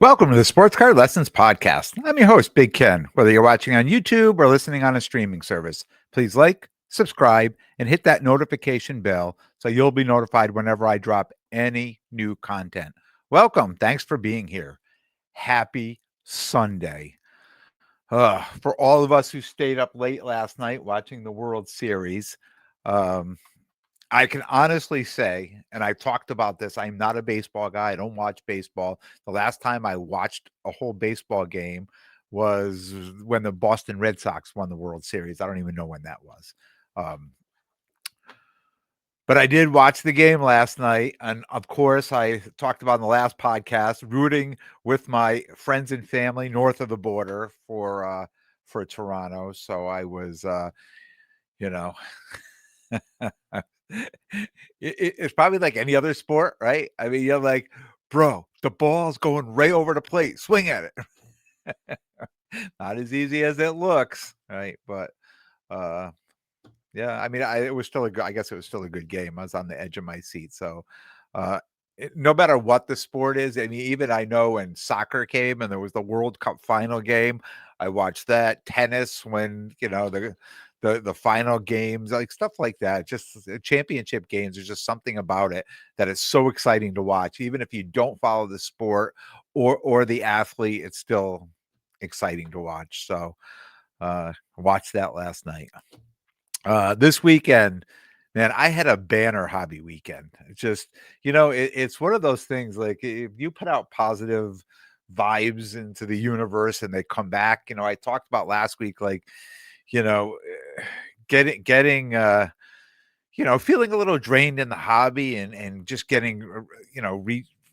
Welcome to the Sports Card Lessons Podcast. I'm your host, Big Ken. Whether you're watching on YouTube or listening on a streaming service, please like, subscribe, and hit that notification bell so you'll be notified whenever I drop any new content. Welcome. Thanks for being here. Happy Sunday. For all of us who stayed up late last night watching the World Series, um, I can honestly say, and I talked about this, I'm not a baseball guy. I don't watch baseball. The last time I watched a whole baseball game was when the Boston Red Sox won the World Series. I don't even know when that was. Um, but I did watch the game last night. And of course, I talked about in the last podcast, rooting with my friends and family north of the border for Toronto. So I was, you know, it's probably like any other sport, right? I mean, you're like, bro, the ball's going right over the plate. Swing at it. Not as easy as it looks, right? But uh, yeah, I mean, it was still a good. I guess it was still a good game. I was on the edge of my seat, so uh, no matter what the sport is, I mean, even I know when soccer came and there was the World Cup final game, I watched that. Tennis, when the final games, like stuff like that. Just championship games. There's just something about it that is so exciting to watch, even if you don't follow the sport or the athlete. It's still exciting to watch. So watched that last night. This weekend, man, I had a banner hobby weekend. It's just, it's one of those things, like if you put out positive vibes into the universe and they come back, I talked about last week, like, you know, eh, getting feeling a little drained in the hobby and just getting,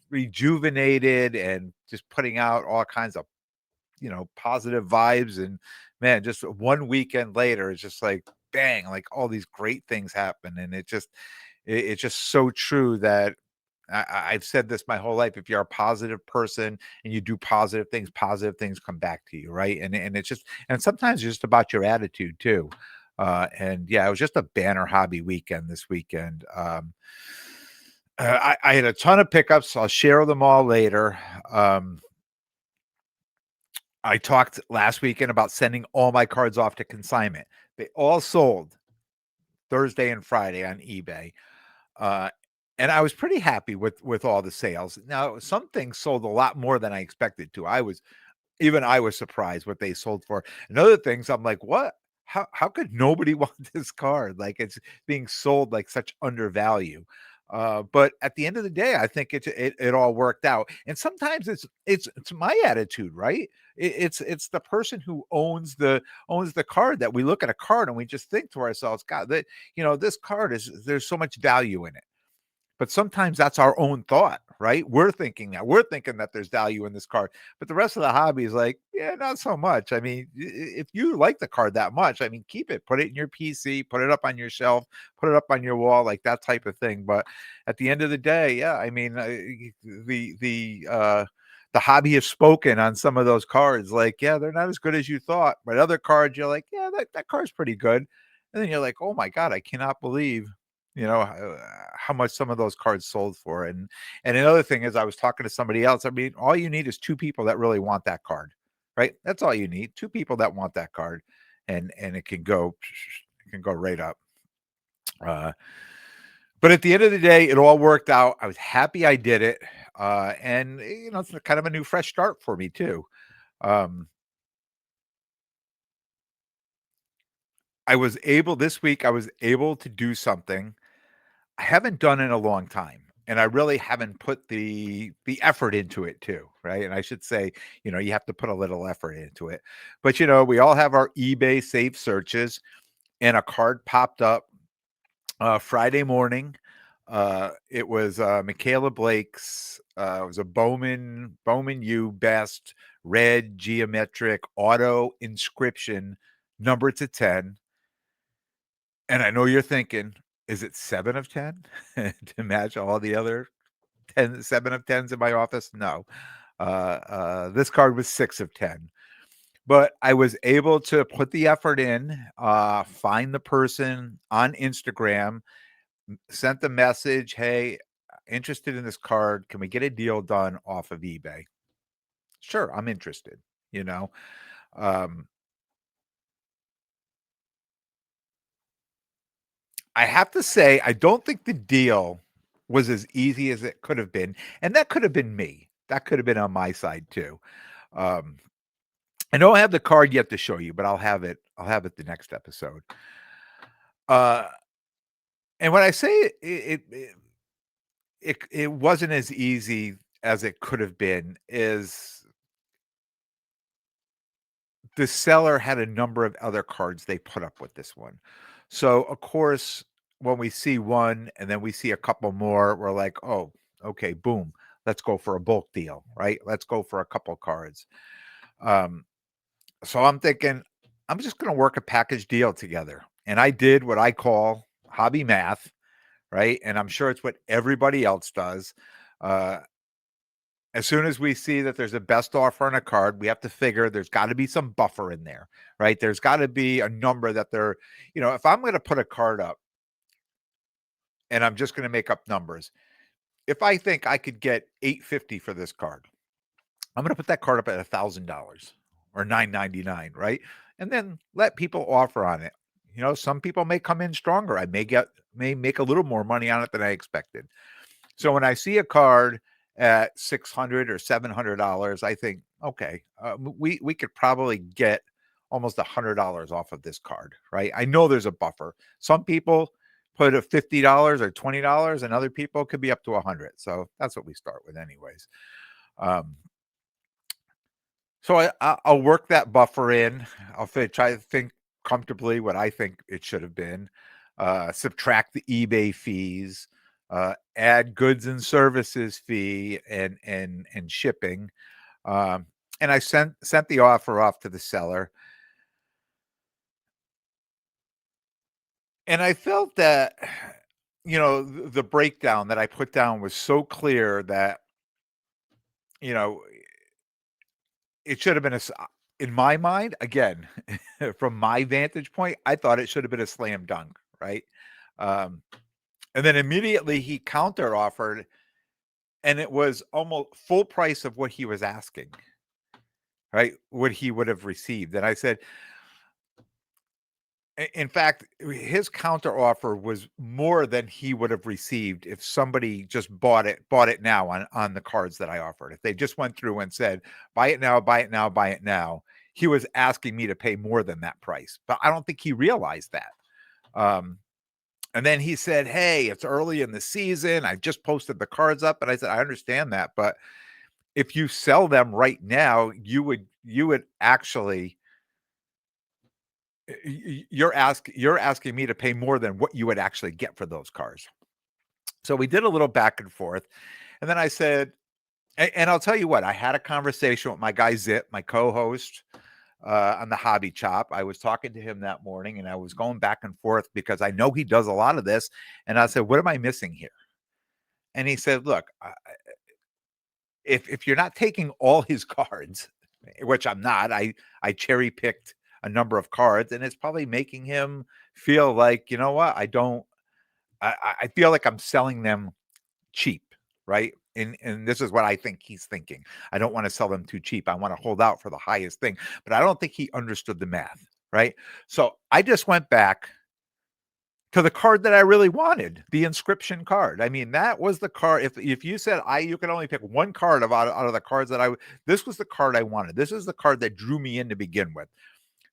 rejuvenated and just putting out all kinds of, positive vibes. And man, just one weekend later, it's just like bang, like all these great things happen. And it's just so true that I've said this my whole life. If you're a positive person and you do positive things come back to you, right? And it's just, and sometimes it's just about your attitude too. And yeah, it was just a banner hobby weekend this weekend. I had a ton of pickups. I'll share them all later. I talked last weekend about sending all my cards off to consignment. They all sold Thursday and Friday on eBay. Uh, and I was pretty happy with all the sales. Now, some things sold a lot more than I expected to. I was surprised what they sold for. And other things, I'm like, what? How could nobody want this card? Like, it's being sold like such undervalue. But at the end of the day, I think it all worked out. And sometimes it's my attitude, right? It's the person who owns the card that we look at a card and we just think to ourselves, God, that this card there's so much value in it. But sometimes that's our own thought, right? We're thinking that there's value in this card, but the rest of the hobby is like, yeah, not so much. I mean, if you like the card that much, I mean, keep it, put it in your PC, put it up on your shelf, put it up on your wall, like that type of thing. But at the end of the day, yeah, I mean, the hobby has spoken on some of those cards. Like, yeah, they're not as good as you thought, but other cards, you're like, yeah, that card's pretty good. And then you're like, oh my God, I cannot believe how much some of those cards sold for. And another thing is, I was talking to somebody else. I mean, all you need is two people that really want that card, right? That's all you need. Two people that want that card, and it can go right up. Uh, but at the end of the day, it all worked out. I was happy I did it. And it's kind of a new fresh start for me too. Um, this week I was able to do something I haven't done in a long time, and I really haven't put the effort into it too, right? And I should say, you have to put a little effort into it. But we all have our eBay saved searches, and a card popped up Friday morning. It was Michaela Blake's. It was a Bowman U Best red geometric auto inscription, number to 10. And I know you're thinking, is it 7 of 10 to match all the other 7 of 10s in my office? No. This card was 6 of 10. But I was able to put the effort in, find the person on Instagram, sent the message, hey, interested in this card. Can we get a deal done off of eBay? sure, I'm interested, you know? Um, I have to say, I don't think the deal was as easy as it could have been, and that could have been me. That could have been on my side too. Um, I don't have the card yet to show you, but I'll have it the next episode. Uh, and when I say it wasn't as easy as it could have been, is the seller had a number of other cards they put up with this one. So, of course, when we see one and then we see a couple more, we're like, "Oh, okay, boom, let's go for a bulk deal, right? Let's go for a couple cards." Um, so I'm thinking, I'm just gonna work a package deal together. And I did what I call hobby math, right? And I'm sure it's what everybody else does. Uh, as soon as we see that there's a best offer on a card, we have to figure there's got to be some buffer in there, right? There's got to be a number that they're, if I'm going to put a card up and I'm just going to make up numbers, if I think I could get 850 for this card, I'm going to put that card up at $1,000 or 999, right? And then let people offer on it. Some people may come in stronger. I may make a little more money on it than I expected. So when I see a card at 600 or $700, I think, okay, we could probably get almost $100 off of this card, right? I know there's a buffer. Some people put a $50 or $20, and other people could be up to 100. So that's what we start with, anyways. Um, so I'll work that buffer in. Try to think comfortably what I think it should have been. Subtract the eBay fees, add goods and services fee and shipping. Um, and I sent the offer off to the seller, and I felt that the breakdown that I put down was so clear that you know it should have been in my mind, again, from my vantage point, I thought it should have been a slam dunk, right? Um, and then immediately he counter offered, and it was almost full price of what he was asking, right? What he would have received. And I said, in fact, his counter offer was more than he would have received if somebody just bought it now on the cards that I offered. If they just went through and said, buy it now, buy it now, buy it now, he was asking me to pay more than that price. But I don't think he realized that. Um, and then he said, "Hey, it's early in the season. I just posted the cards up." And I said, "I understand that, but if you sell them right now, you would actually you're asking me to pay more than what you would actually get for those cars." So we did a little back and forth, and then I said, and I'll tell you what, I had a conversation with my guy Zip, my co-host on the Hobby Chop. I was talking to him that morning, and I was going back and forth because I know he does a lot of this. And I said, "What am I missing here?" And he said, "Look, if you're not taking all his cards, which I'm not, I cherry picked a number of cards, and it's probably making him feel like, you know what, I feel like I'm selling them cheap, right? And this is what I think he's thinking. I don't want to sell them too cheap. I want to hold out for the highest thing, but I don't think he understood the math, right? So I just went back to the card that I really wanted, the inscription card. I mean, that was the card. If you said you could only pick one card out of the cards that this was the card I wanted. This is the card that drew me in to begin with.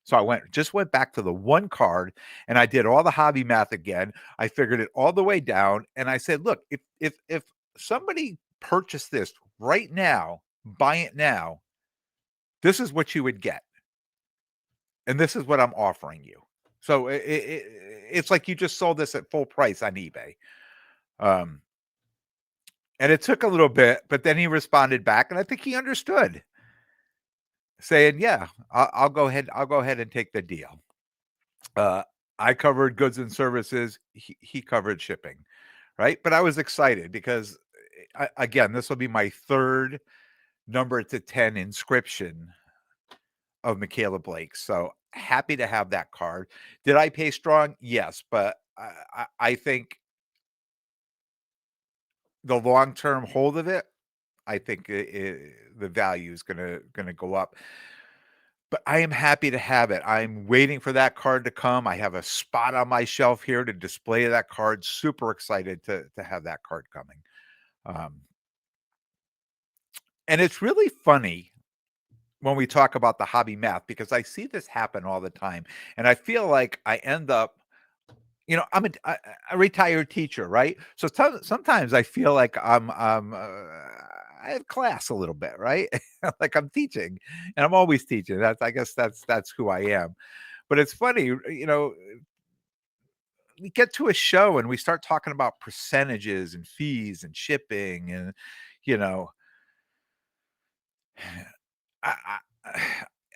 So I went back to the one card, and I did all the hobby math again. I figured it all the way down, and I said, "Look, if somebody purchased this right now, buy it now, this is what you would get, and this is what I'm offering you." So it's like you just sold this at full price on eBay. Um, and it took a little bit, but then he responded back, and I think he understood, saying, "Yeah, I'll go ahead. I'll go ahead and take the deal." Uh, I covered goods and services. He covered shipping, right? But I was excited because, again, this will be my third number to 10 inscription of Michaela Blake. So happy to have that card. Did I pay strong? Yes, but I think the long term hold of it, I think the value is gonna go up. But I am happy to have it. I'm waiting for that card to come. I have a spot on my shelf here to display that card. Super excited to have that card coming. Um, and it's really funny when we talk about the hobby math because I see this happen all the time, and I feel like I end up, I'm a retired teacher, right? So sometimes I feel like I have class a little bit, right? Like I'm teaching, and I'm always teaching. I guess that's who I am. But it's funny, we get to a show and we start talking about percentages and fees and shipping and you know I, I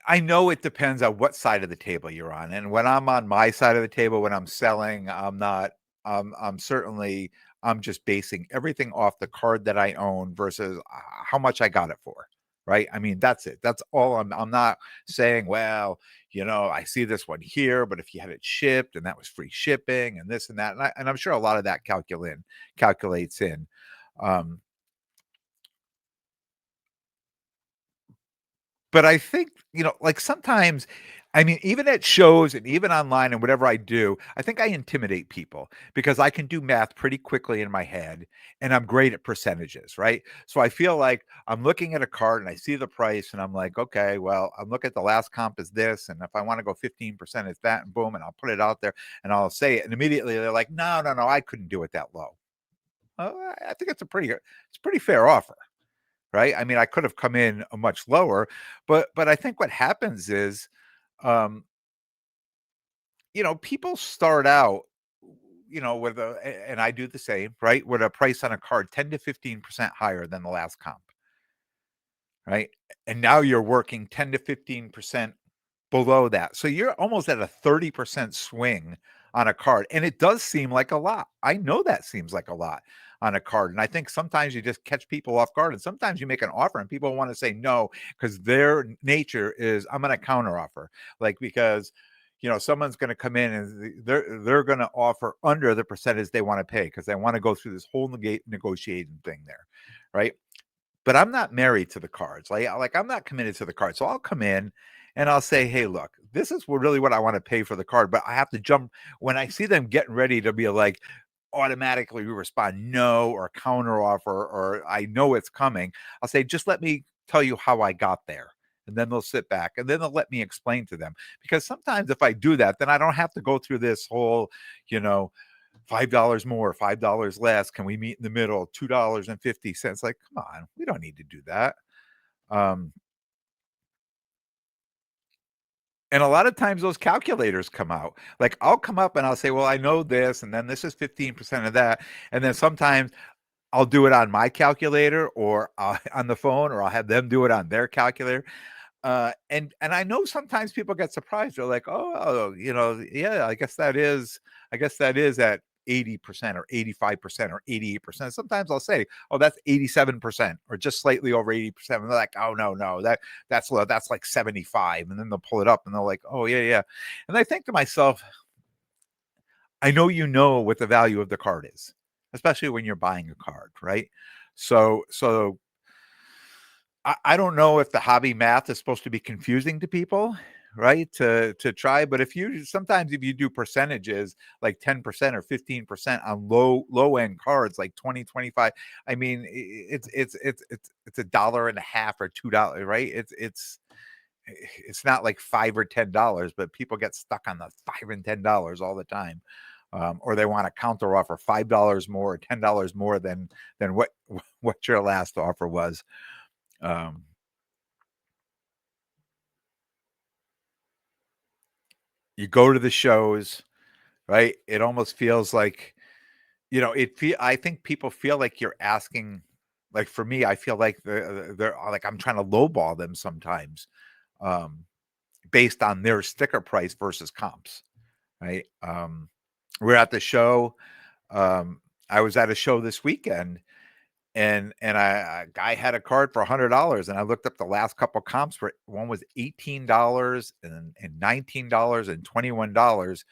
I know it depends on what side of the table you're on. And when I'm on my side of the table, when I'm selling, I'm not. I'm certainly. I'm just basing everything off the card that I own versus how much I got it for. Right. I mean, that's it. That's all. I'm not saying, well, I see this one here, but if you had it shipped and that was free shipping and this and that, and I'm sure a lot of that calculates in. Um, But I think, like sometimes, I mean, even at shows and even online and whatever I do, I think I intimidate people because I can do math pretty quickly in my head and I'm great at percentages, right? So I feel like I'm looking at a card and I see the price and I'm like, okay, well, I'm looking at the last comp is this. And if I want to go 15%, it's that, and boom, and I'll put it out there and I'll say it. And immediately they're like, no, no, no, I couldn't do it that low. I think it's a pretty fair offer. Right? I mean, I could have come in a much lower, but I think what happens is, um, people start out, with and I do the same, right? With a price on a card 10 to 15% higher than the last comp, right? And now you're working 10 to 15% below that. So you're almost at a 30% swing on a card. And it does seem like a lot. I know that seems like a lot on a card. And I think sometimes you just catch people off guard. And sometimes you make an offer and people want to say no because their nature is I'm going to counter offer. Like because someone's going to come in and they're going to offer under the percentage they want to pay because they want to go through this whole negotiating thing there. Right. But I'm not married to the cards. Like I'm not committed to the card. So I'll come in and I'll say, "Hey, look, this is really what I want to pay for the card." But I have to jump when I see them getting ready to be like automatically respond no or counter offer or I know it's coming. I'll say, "Just let me tell you how I got there." And then they'll sit back and then they'll let me explain to them. Because sometimes if I do that, then I don't have to go through this whole, you know, $5 more, $5 less. Can we meet in the middle? $2.50. Like, come on, we don't need to do that. Um, and a lot of times those calculators come out. Like I'll come up and I'll say, well, I know this, and then this is 15% of that. And then sometimes I'll do it on my calculator or on the phone, or I'll have them do it on their calculator. And I know sometimes people get surprised. They're like, "Oh, yeah, I guess that is at 80% or 85% or 88%." Sometimes I'll say, "Oh, that's 87% or just slightly over 80%." And they're like, "Oh, no, no, that's low. That's like 75." And then they'll pull it up and they're like, "Oh, yeah, yeah." And I think to myself, I know what the value of the card is, especially when you're buying a card, right? So I don't know if the hobby math is supposed to be confusing to people, right? To try, but if you do percentages like 10% or 15% on low end cards like 20, 25, I mean it's a dollar and a half or $2, right? It's not like $5 or $10, but people get stuck on the $5 and $10 all the time. Or they want to counter offer $5 more, $10 more than what what your last offer was. Um, you go to the shows, right? It almost feels like, I think people feel like you're asking, like for me, I feel like they're like I'm trying to lowball them sometimes, um, based on their sticker price versus comps, right? We're at the show. Um, I was at a show this weekend and a guy had a card for $100 and I looked up the last couple comps for one was $18 and $19 and $21.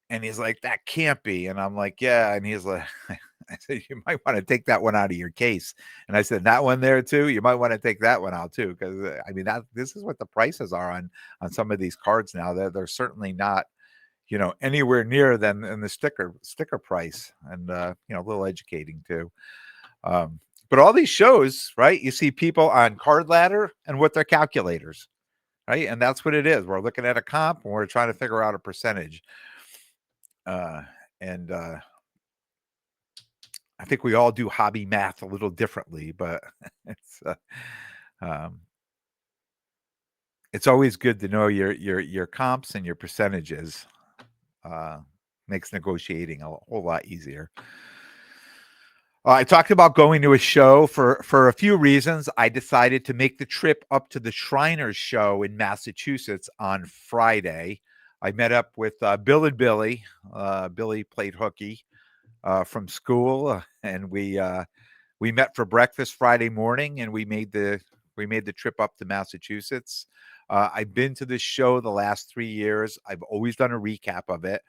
And he's like, "That can't be." And I'm like, "Yeah." And he's like, I said, you might want to take that one out of your case. And I said, that one there too, you might want to take that one out too. Cause I mean, this is what the prices are on some of these cards now. They're certainly not, anywhere near than in the sticker price, and, a little educating too. But all these shows, right? You see people on Card Ladder and with their calculators, right? And that's what it is. We're looking at a comp and we're trying to figure out a percentage. And I think we all do hobby math a little differently, but it's um, it's always good to know your comps and your percentages. Makes negotiating a whole lot easier. I talked about going to a show for a few reasons. I decided to make the trip up to the Shriners show in Massachusetts on Friday. I met up with Bill and Billy. Billy played hooky from school, and we met for breakfast Friday morning, and we made the trip up to Massachusetts. I've been to this show the last 3 years. I've always done a recap of it,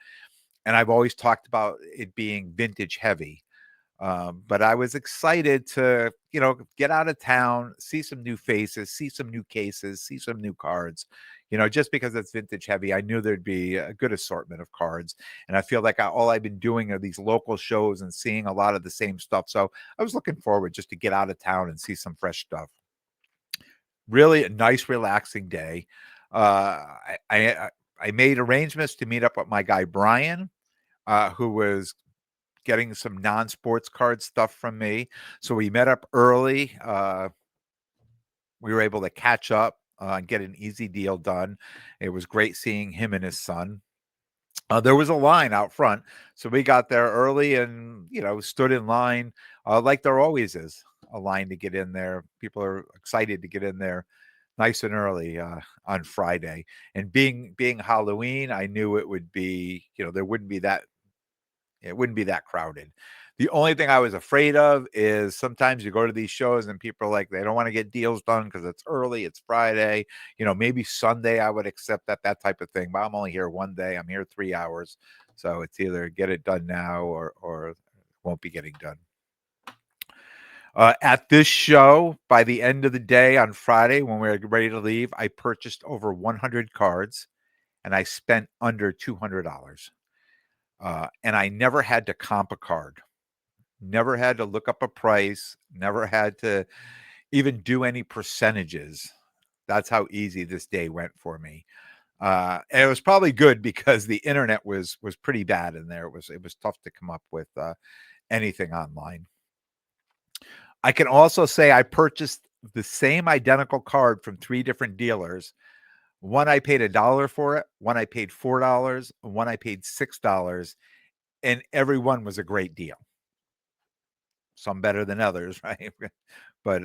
and I've always talked about it being vintage heavy. But I was excited to, get out of town, see some new faces, see some new cases, see some new cards. Just because it's vintage heavy, I knew there'd be a good assortment of cards. And I feel like all I've been doing are these local shows and seeing a lot of the same stuff. So I was looking forward just to get out of town and see some fresh stuff. Really a nice, relaxing day. I made arrangements to meet up with my guy, Brian, who was getting some non-sports card stuff from me. So we met up early. We were able to catch up and get an easy deal done. It was great seeing him and his son. There was a line out front. So we got there early and, stood in line like there always is a line to get in there. People are excited to get in there nice and early on Friday. And being Halloween, I knew it would be, there wouldn't be that it wouldn't be that crowded. The only thing I was afraid of is sometimes you go to these shows and people are like, they don't want to get deals done because it's early, it's Friday. Maybe Sunday I would accept that type of thing. But I'm only here one day. I'm here 3 hours. So it's either get it done now or won't be getting done. At this show, by the end of the day on Friday, when we were ready to leave, I purchased over 100 cards and I spent under $200. And I never had to comp a card, never had to look up a price, never had to even do any percentages. That's how easy this day went for me. And it was probably good because the internet was pretty bad in there. It was tough to come up with anything online. I can also say I purchased the same identical card from 3 different dealers. One I paid $1 for it, one I paid $4, one I paid $6, and every one was a great deal. Some better than others, right? But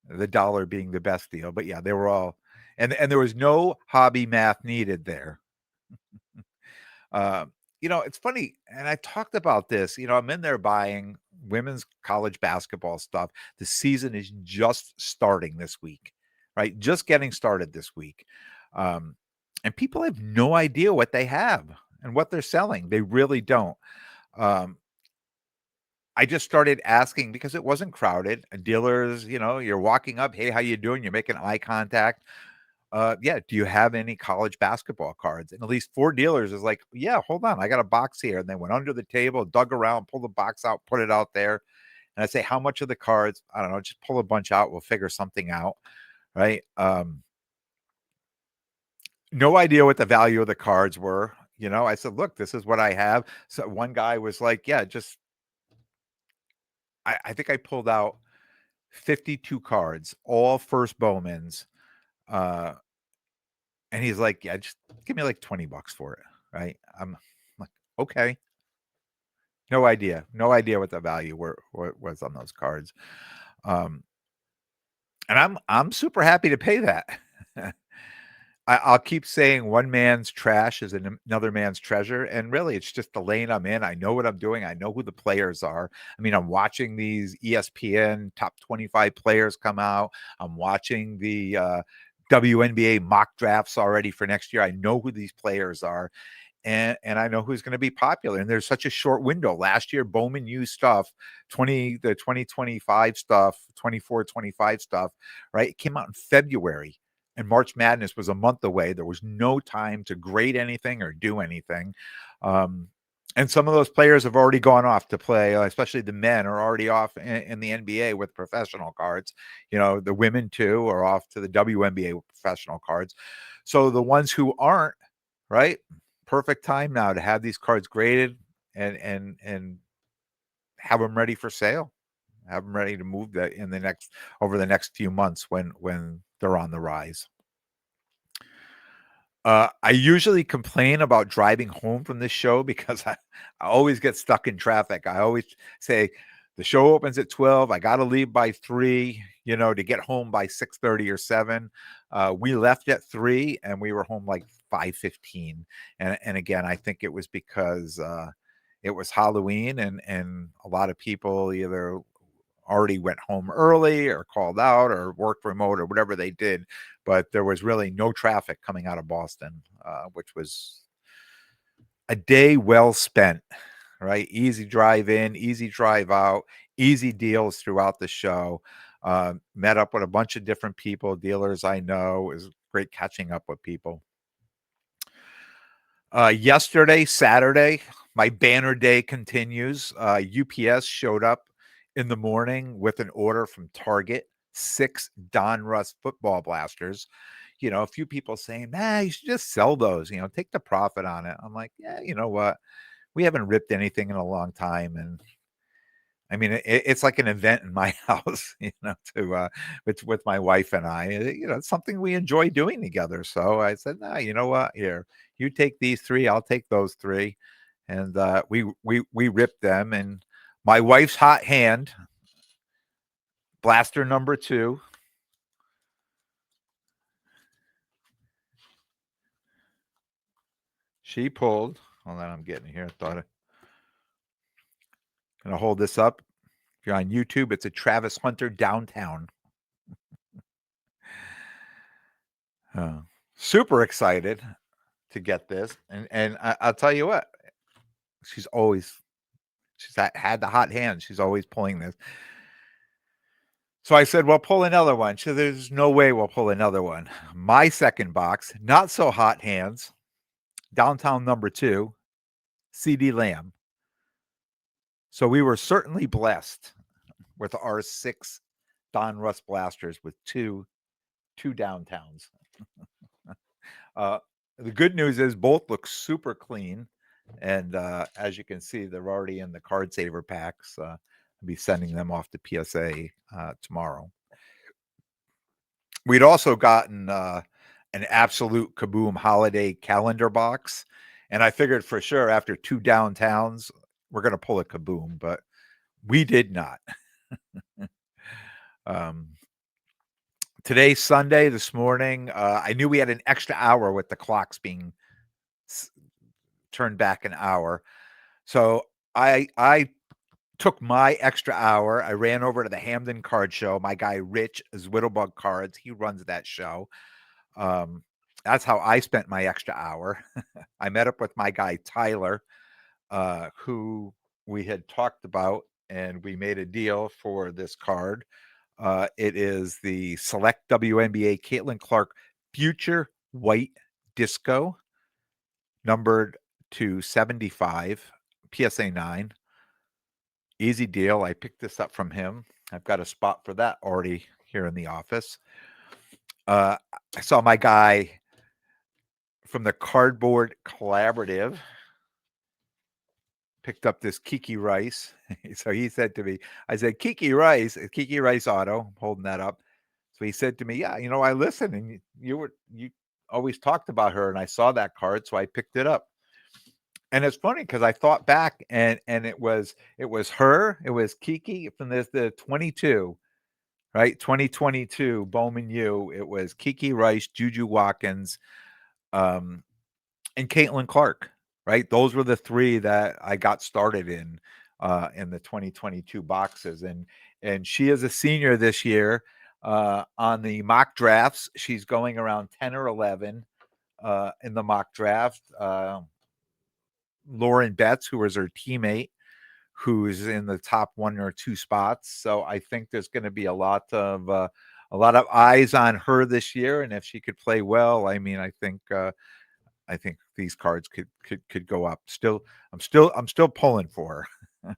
the dollar being the best deal. But yeah, they were all, and there was no hobby math needed there. It's funny, and I talked about this. I'm in there buying women's college basketball stuff. The season is just starting this week, right? Just getting started this week. And people have no idea what they have and what they're selling. They really don't. I just started asking because it wasn't crowded. Dealers, you're walking up, hey, how you doing? You're making eye contact. Yeah, do you have any college basketball cards? And at least 4 dealers is like, yeah, hold on, I got a box here. And they went under the table, dug around, pulled the box out, put it out there. And I say, how much of the cards? I don't know, just pull a bunch out. We'll figure something out. Right. No idea what the value of the cards were. I said, look, this is what I have. So one guy was like, yeah, just I think I pulled out 52 cards, all first Bowmans. And he's like, yeah, just give me like $20 for it. Right. I'm like, okay. No idea what the value was on those cards. And I'm super happy to pay that. I'll keep saying one man's trash is another man's treasure. And really, it's just the lane I'm in. I know what I'm doing. I know who the players are. I mean, I'm watching these ESPN top 25 players come out. I'm watching the WNBA mock drafts already for next year. I know who these players are. and I know who's going to be popular. And there's such a short window. Last year, Bowman U stuff, the 2025 stuff, 24-25 stuff, right? It came out in February, and March Madness was a month away. There was no time to grade anything or do anything. And some of those players have already gone off to play, especially the men are already off in the NBA with professional cards. The women too are off to the WNBA with professional cards. So the ones who aren't, right? Perfect time now to have these cards graded and have them ready for sale. Have them ready to move that over the next few months when they're on the rise. I usually complain about driving home from this show because I always get stuck in traffic. I always say the show opens at 12. I got to leave by 3, to get home by 6:30 or 7. We left at 3 and we were home like 5:15. And again, I think it was because it was Halloween and a lot of people either already went home early or called out or worked remote or whatever they did, but there was really no traffic coming out of Boston, which was a day well spent, right? Easy drive in, easy drive out, easy deals throughout the show. Met up with a bunch of different people, dealers I know. It was great catching up with people. Yesterday, Saturday, my banner day continues. UPS showed up in the morning with an order from Target, 6 Donruss football blasters. A few people saying, you should just sell those, take the profit on it. I'm like, yeah, you know what? We haven't ripped anything in a long time. And I mean, it's like an event in my house, with my wife and I. It's something we enjoy doing together. So I said, nah, you know what? Here, you take these 3, I'll take those 3, and we ripped them. And my wife's hot hand, blaster number 2. She pulled. Hold on, I'm getting here. Gonna hold this up. If you're on YouTube, it's a Travis Hunter Downtown. Super excited to get this, and I'll tell you what, she's had the hot hand. She's always pulling this. So I said, well, pull another one. So there's no way we'll pull another one. My second box, not so hot hands, Downtown number 2, CD Lamb. So we were certainly blessed with our 6 Donruss blasters with two downtowns. The good news is both look super clean. And as you can see, they're already in the card saver packs. I'll be sending them off to PSA tomorrow. We'd also gotten an absolute kaboom holiday calendar box. And I figured for sure after 2 downtowns, we're going to pull a kaboom, but we did not. Today's Sunday. This morning, I knew we had an extra hour with the clocks being turned back an hour. So I took my extra hour. I ran over to the Hamden Card Show. My guy Rich is Whittlebug Cards. He runs that show. That's how I spent my extra hour. I met up with my guy Tyler, who we had talked about, and we made a deal for this card. It is the Select WNBA Caitlin Clark Future White Disco, numbered to 75, PSA 9. Easy deal. I picked this up from him. I've got a spot for that already here in the office. I saw my guy from the Cardboard Collaborative picked up this Kiki Rice. So he said to me, I said, Kiki Rice Auto. I'm holding that up. So he said to me, yeah, I listened, and you always talked about her, and I saw that card, so I picked it up. And it's funny because I thought back, and it was her, it was Kiki from the 22, right? 2022 Bowman U. It was Kiki Rice, Juju Watkins, and Caitlin Clark, right? Those were the 3 that I got started in the 2022 boxes. And she is a senior this year. On the mock drafts, she's going around 10 or 11 in the mock draft. Lauren Betts, who was her teammate, who's in the top 1 or 2 spots. So I think there's going to be a lot of eyes on her this year, and if she could play well, I mean, I think these cards could go up. I'm still pulling for her.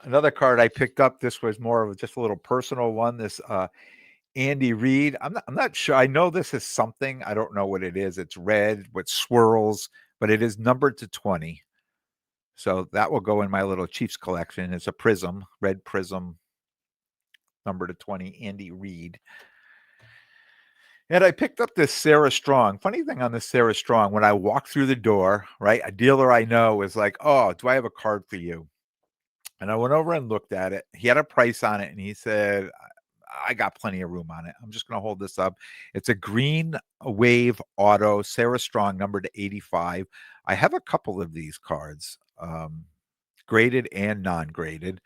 Another card I picked up. This was more of just a little personal one. This Andy Reid. I'm not sure. I know this is something. I don't know what it is. It's red with swirls, but it is numbered to 20. So that will go in my little Chiefs collection. It's a prism, red prism, number to 20, Andy Reid. And I picked up this Sarah Strong. Funny thing on this Sarah Strong, when I walked through the door, right, a dealer I know was like, "Oh, do I have a card for you?" And I went over and looked at it. He had a price on it, and he said, "I got plenty of room on it. I'm just going to hold this up." It's a green wave auto, Sarah Strong, number to 85. I have a couple of these cards, graded and non-graded.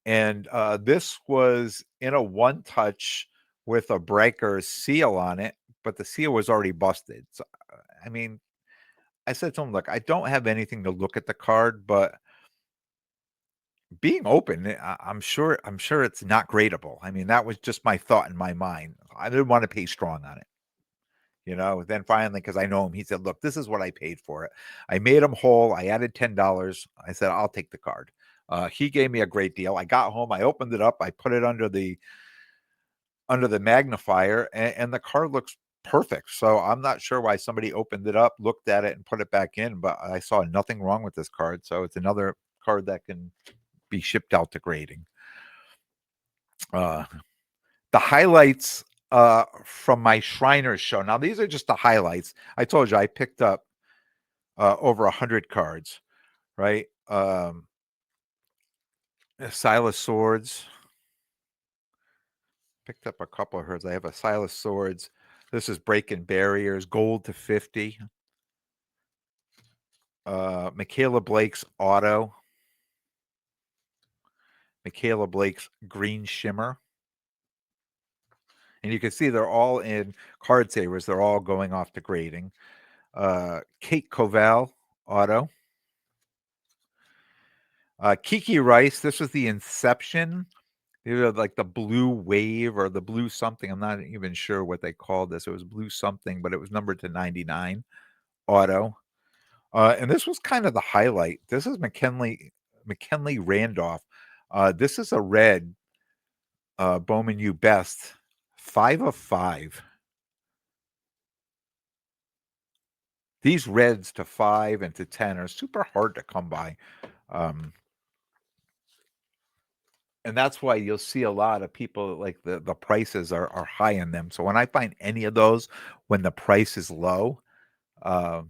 And this was in a one touch with a breaker seal on it, but the seal was already busted. So, I mean, I said to him, "Look, I don't have anything to look at the card, but being open, I'm sure it's not gradable." I mean, that was just my thought in my mind. I didn't want to pay strong on it. Then finally, because I know him, he said, "Look, this is what I paid for it." I made him whole. I added $10. I said, "I'll take the card." He gave me a great deal. I got home, I opened it up, I put it under the magnifier, and the card looks perfect. So I'm not sure why somebody opened it up, looked at it, and put it back in, but I saw nothing wrong with this card. So it's another card that can be shipped out to grading. Uh, the highlights from my Shriners show. Now, these are just the highlights. I told you I picked up over 100 cards, right? Silas Swords. Picked up a couple of hers. I have a Silas Swords. This is Breaking Barriers, gold to 50. Michaela Blake's Auto. Michaela Blake's Green Shimmer. And you can see they're all in card savers. They're all going off to grading. Kate Koval Auto. Kiki Rice. This was the Inception. Either like the blue wave or the blue something. I'm not even sure what they called this. It was blue something, but it was numbered to 99 auto. And this was kind of the highlight. This is McKinley Randolph. This is a red Bowman U Best 5 of 5. These reds to 5 and to 10 are super hard to come by. And that's why you'll see a lot of people like the prices are high in them. So when I find any of those when the price is low, I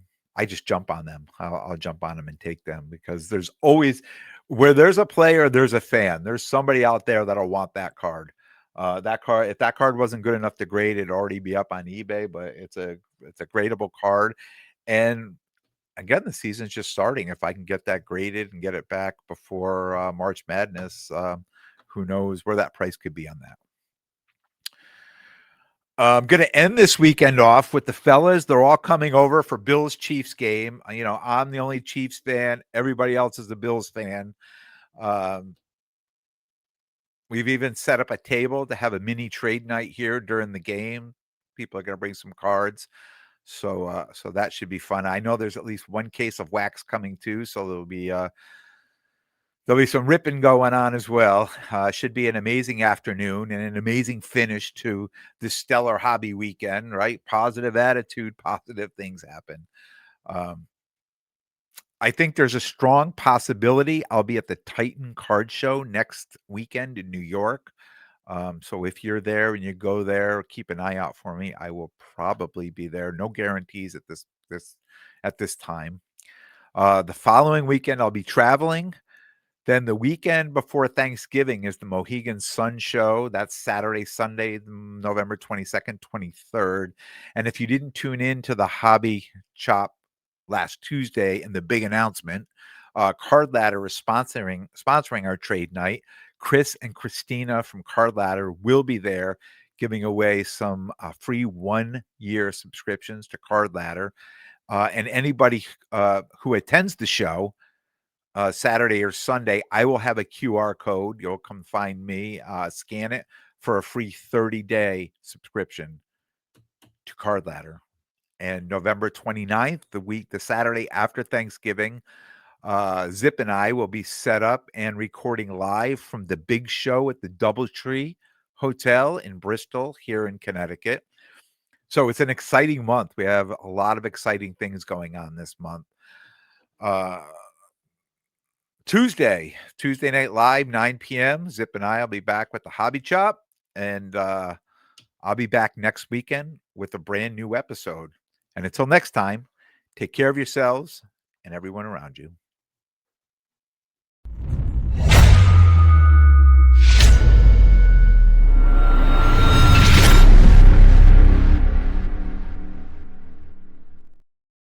just jump on them. I'll jump on them and take them because there's always where there's a player, there's a fan. There's somebody out there that'll want that card. That card, if that card wasn't good enough to grade, it'd already be up on eBay. But it's a gradable card, and again, the season's just starting. If I can get that graded and get it back before March Madness, who knows where that price could be on that. I'm going to end this weekend off with the fellas. They're all coming over for Bills Chiefs game. I'm the only Chiefs fan. Everybody else is the Bills fan. We've even set up a table to have a mini trade night here during the game. People are going to bring some cards. So that should be fun. I know there's at least one case of wax coming too. So there'll be some ripping going on as well. Should be an amazing afternoon and an amazing finish to this stellar hobby weekend, right? Positive attitude, positive things happen. I think there's a strong possibility I'll be at the Titan Card Show next weekend in New York. So if you're there and you go there, keep an eye out for me. I will probably be there. No guarantees at this time. The following weekend, I'll be traveling. Then the weekend before Thanksgiving is the Mohegan Sun Show. That's Saturday, Sunday, November 22nd, 23rd. And if you didn't tune in to the Hobby Chop last Tuesday and the big announcement, Card Ladder is sponsoring our trade night. Chris and Christina from Card Ladder will be there giving away some free 1-year subscriptions to Card Ladder. And anybody who attends the show Saturday or Sunday, I will have a QR code. You'll come find me, scan it for a free 30-day subscription to Card Ladder. And November 29th, the Saturday after Thanksgiving, Zip and I will be set up and recording live from the big show at the Doubletree Hotel in Bristol here in Connecticut. So it's an exciting month. We have a lot of exciting things going on this month. Tuesday Night Live, 9 p.m. Zip and I will be back with the Hobby Chop, and I'll be back next weekend with a brand new episode. And until next time, take care of yourselves and everyone around you.